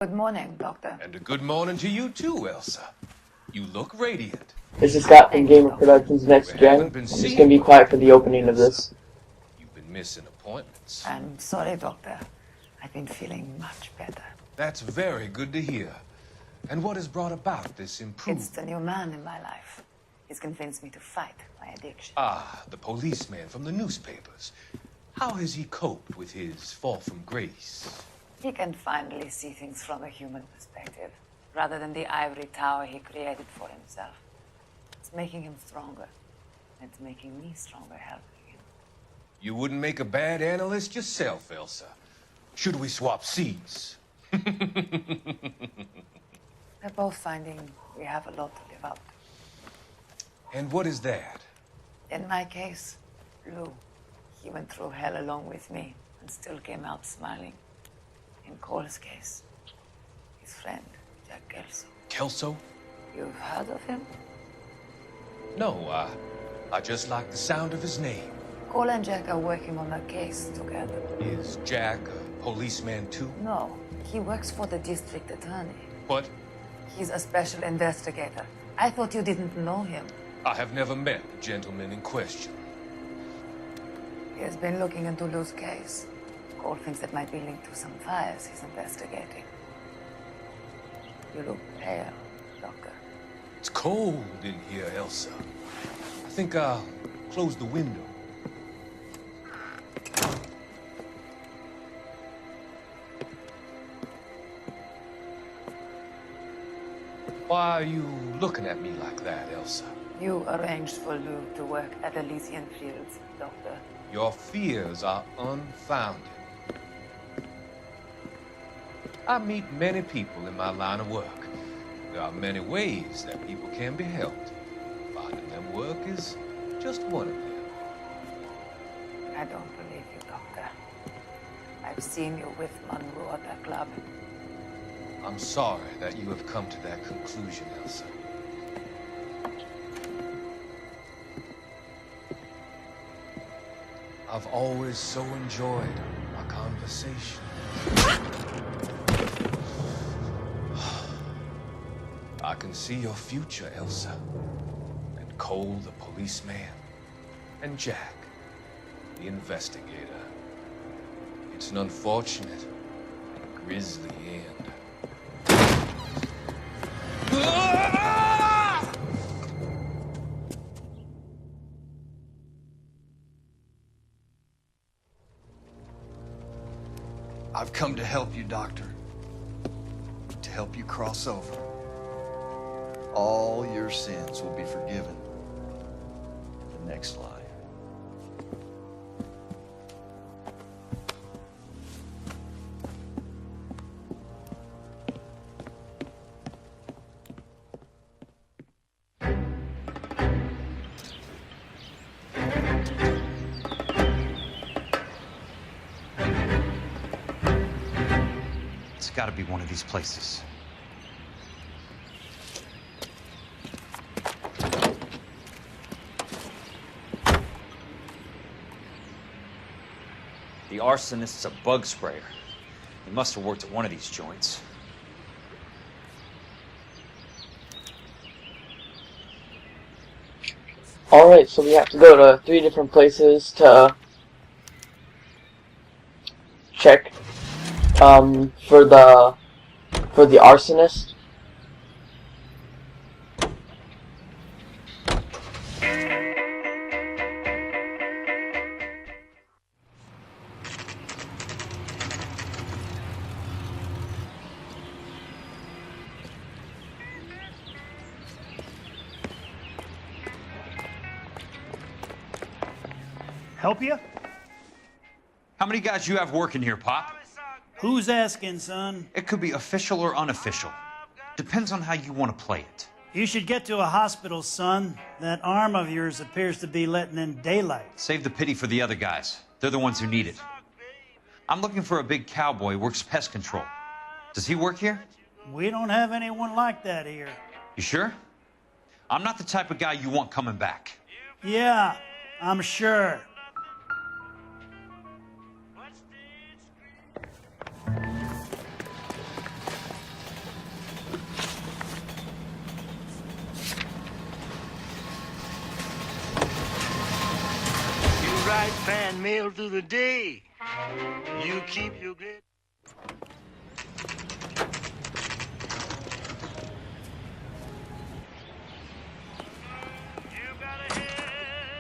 Good morning, Doctor. And a good morning to you too, Elsa. You look radiant. This is Scott from GamerProductionsNG. I'm just going to be quiet for the opening of this. You've been missing appointments. I'm sorry, Doctor. I've been feeling much better. That's very good to hear. And what has brought about this improvement? It's the new man in my life. He's convinced me to fight my addiction. Ah, the policeman from the newspapers. How has he coped with his fall from grace? He can finally see things from a human perspective, rather than the ivory tower he created for himself. It's making him stronger. It's making me stronger helping him. You wouldn't make a bad analyst yourself, Elsa. Should we swap seats? We're both finding we have a lot to live up to. And what is that? In my case, Lou. He went through hell along with me and still came out smiling. In Cole's case, his friend, Jack Kelso. Kelso? You've heard of him? No, I just like the sound of his name. Cole and Jack are working on a case together. Is Jack a policeman too? No, he works for the district attorney. What? He's a special investigator. I thought you didn't know him. I have never met the gentleman in question. He has been looking into Lou's case. Cole thinks it might be linked to some fires he's investigating. You look pale, Doctor. It's cold in here, Elsa. I think I'll close the window. Why are you looking at me like that, Elsa? You arranged for Lou to work at Elysian Fields, Doctor. Your fears are unfounded. I meet many people in my line of work. There are many ways that people can be helped. Finding them work is just one of them. I don't believe you, Doctor. I've seen you with Monroe at the club. I'm sorry that you have come to that conclusion, Elsa. I've always so enjoyed our conversation. I can see your future, Elsa. And Cole, the policeman. And Jack, the investigator. It's an unfortunate and grisly end. I've come to help you, Doctor. To help you cross over. All your sins will be forgiven in the next life. It's got to be one of these places. The arsonist's a bug sprayer. He must have worked at one of these joints. Alright, so we have to go to 3 different places to check for the arsonist. Help you? How many guys you have working here, Pop? Who's asking, son? It could be official or unofficial. Depends on how you want to play it. You should get to a hospital, son. That arm of yours appears to be letting in daylight. Save the pity for the other guys. They're the ones who need it. I'm looking for a big cowboy who works pest control. Does he work here? We don't have anyone like that here. You sure? I'm not the type of guy you want coming back. Yeah, I'm sure. find mail through the day. You keep your great...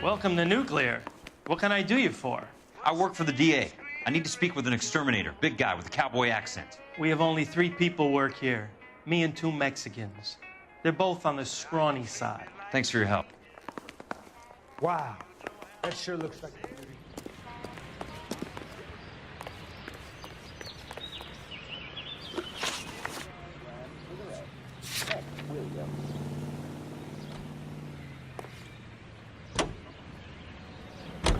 Welcome to Nuclear. What can I do you for? I work for the DA. I need to speak with an exterminator, big guy with a cowboy accent. We have only 3 people work here. Me and 2 Mexicans. They're both on the scrawny side. Thanks for your help. Wow, that sure looks like...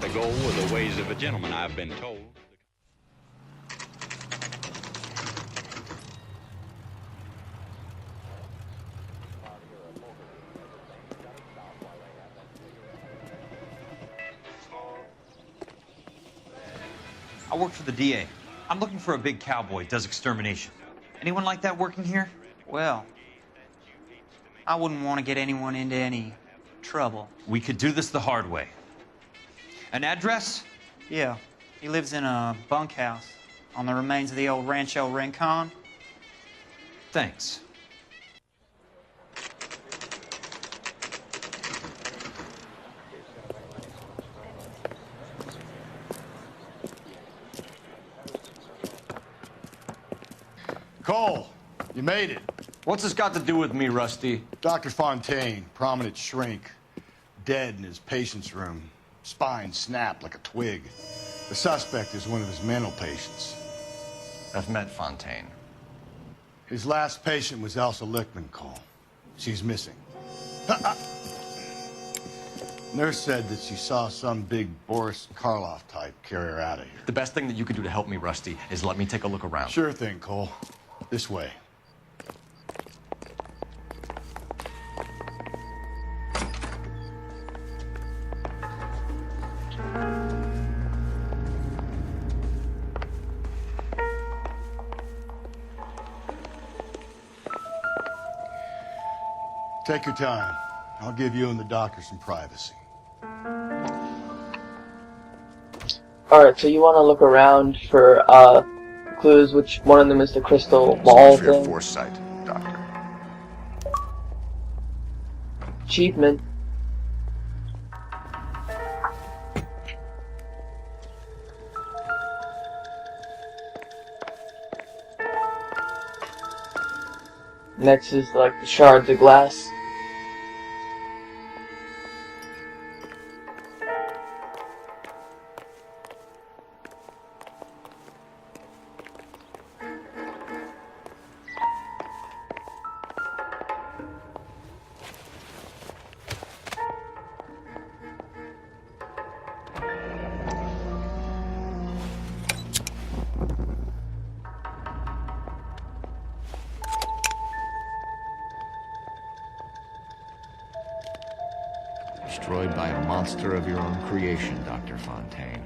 The goal were the ways of a gentleman, I've been told. I work for the DA. I'm looking for a big cowboy, does extermination. Anyone like that working here? Well, I wouldn't want to get anyone into any trouble. We could do this the hard way. An address? Yeah, he lives in a bunkhouse on the remains of the old Rancho Rincon. Thanks. Cole, you made it. What's this got to do with me, Rusty? Dr. Fontaine, prominent shrink, dead in his patient's room. Spine snapped like a twig. The suspect is one of his mental patients. I've met Fontaine. His last patient was Elsa Lichtman, Cole. She's missing. Nurse said that she saw some big Boris Karloff type carry her out of here. The best thing that you can do to help me, Rusty, is let me take a look around. Sure thing, Cole. This way. Take your time. I'll give you and the doctor some privacy. Alright, so you want to look around for clues, which one of them is the crystal ball For your thing. foresight, Doctor. Achievement. Next is like the shards of glass. Destroyed by a monster of your own creation, Dr. Fontaine.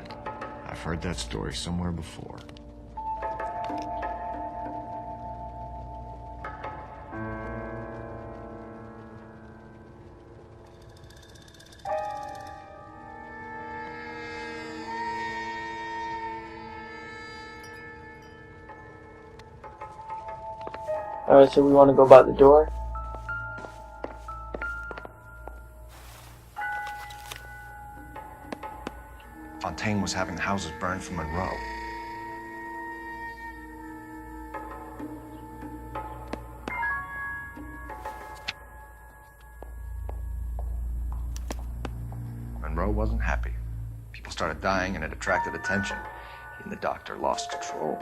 I've heard that story somewhere before. Alright, so we want to go by the door. Fontaine was having the houses burned for Monroe. Monroe wasn't happy. People started dying and it attracted attention. He and the doctor lost control.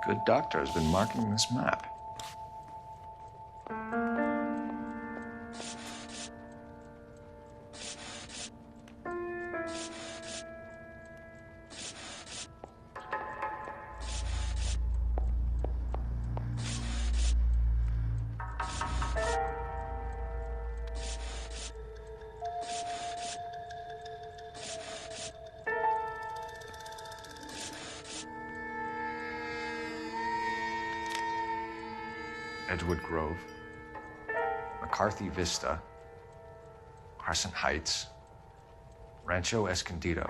Good doctor has been marking this map. Edgewood Grove, McCarthy Vista, Arson Heights, Rancho Escondido.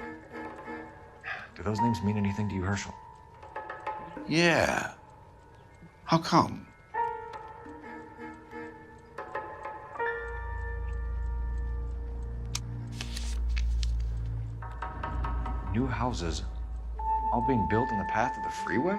Do those names mean anything to you, Herschel? Yeah. How come? New houses all being built in the path of the freeway?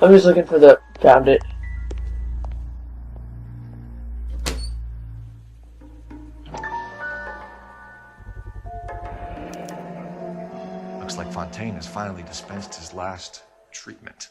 I'm just looking for the... Found it. Looks like Fontaine has finally dispensed his last treatment.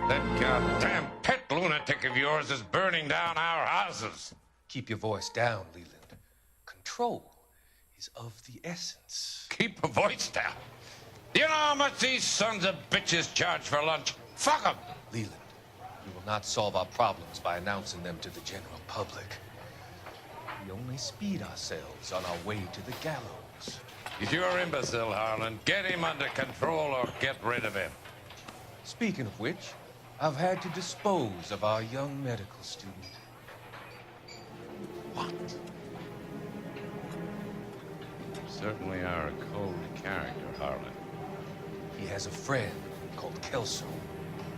That goddamn pet lunatic of yours is burning down our houses. Keep your voice down, Leland. Control is of the essence. Keep my voice down. You know how much these sons of bitches charge for lunch? Fuck them. Leland, we will not solve our problems by announcing them to the general public. We only speed ourselves on our way to the gallows. If you're imbecile, Harlan, get him under control or get rid of him. Speaking of which, I've had to dispose of our young medical student. What? You certainly are a cold character, Harlan. He has a friend called Kelso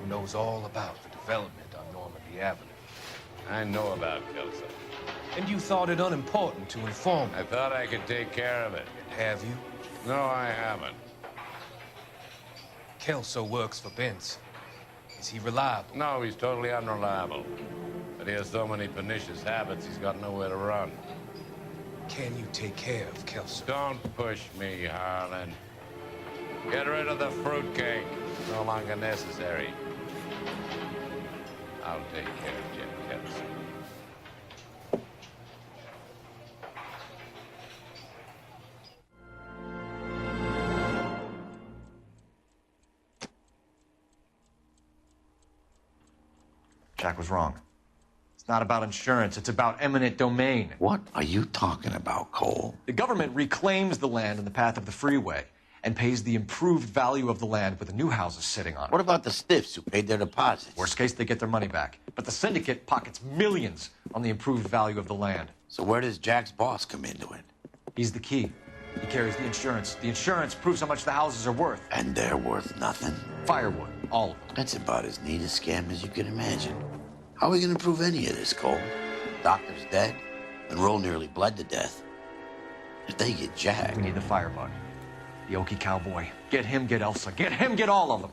who knows all about the development on Normandy Avenue. I know about Kelso. And you thought it unimportant to inform me. I thought I could take care of it. Have you? No, I haven't. Kelso works for Benson. Is he reliable? No, he's totally unreliable. But he has so many pernicious habits, he's got nowhere to run. Can you take care of Kelso? Don't push me, Harlan. Get rid of the fruitcake. It's no longer necessary. I'll take care of Jim Kelso. Jack was wrong. It's not about insurance, it's about eminent domain. What are you talking about, Cole? The government reclaims the land in the path of the freeway and pays the improved value of the land with the new houses sitting on it. What about the stiffs who paid their deposits? Worst case, they get their money back. But the syndicate pockets millions on the improved value of the land. So where does Jack's boss come into it? He's the key. He carries the insurance. The insurance proves how much the houses are worth. And they're worth nothing? Firewood, all of them. That's about as neat a scam as you can imagine. How are we going to prove any of this, Cole? Doctor's dead, and Roll nearly bled to death. If they get Jack... We need the firebug. The Okie cowboy. Get him, get Elsa. Get him, get all of them.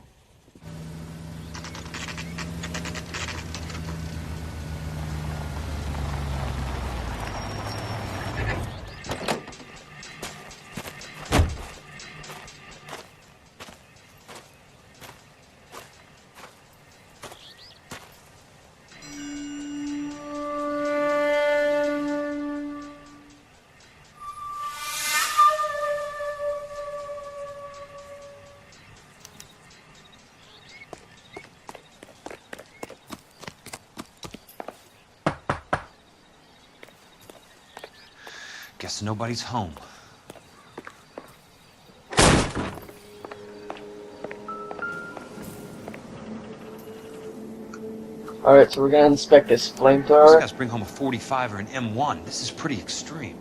Guess nobody's home. Alright, so we're gonna inspect this These flamethrower. guys bring home a 45 or an M1. This is pretty extreme.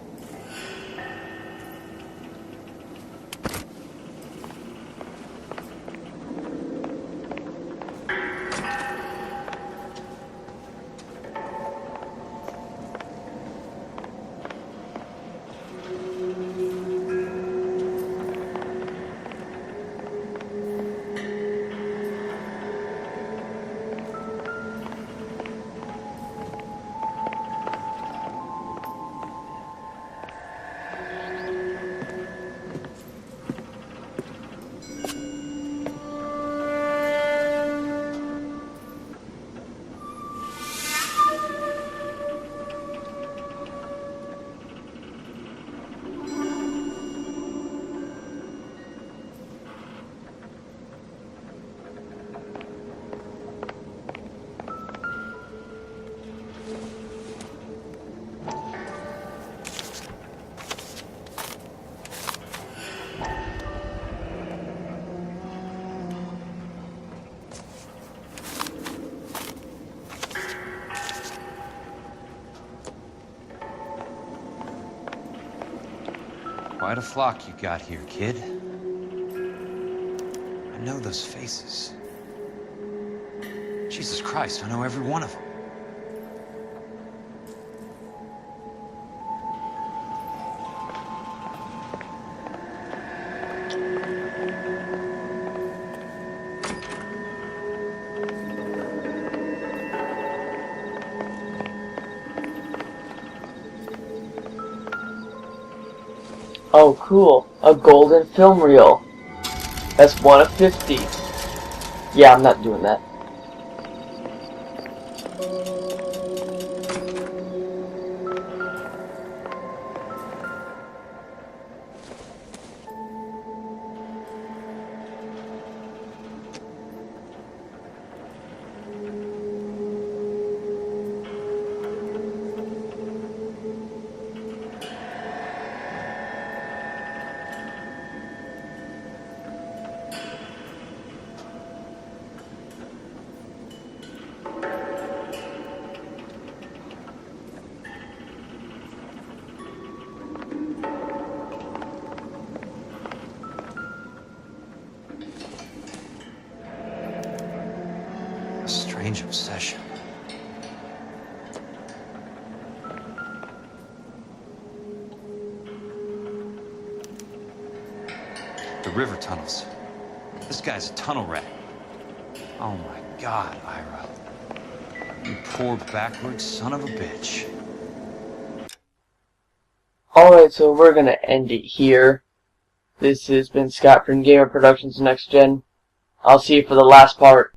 Quite a flock you got here, kid. I know those faces. Jesus Christ, I know every one of them. Oh, cool. A golden film reel. That's 1 of 50. Yeah, I'm not doing that. A strange obsession. The river tunnels. This guy's a tunnel rat. Oh my God, Ira. You poor backward son of a bitch. Alright, so we're gonna end it here. This has been Scott from Gamer Productions Next Gen. I'll see you for the last part.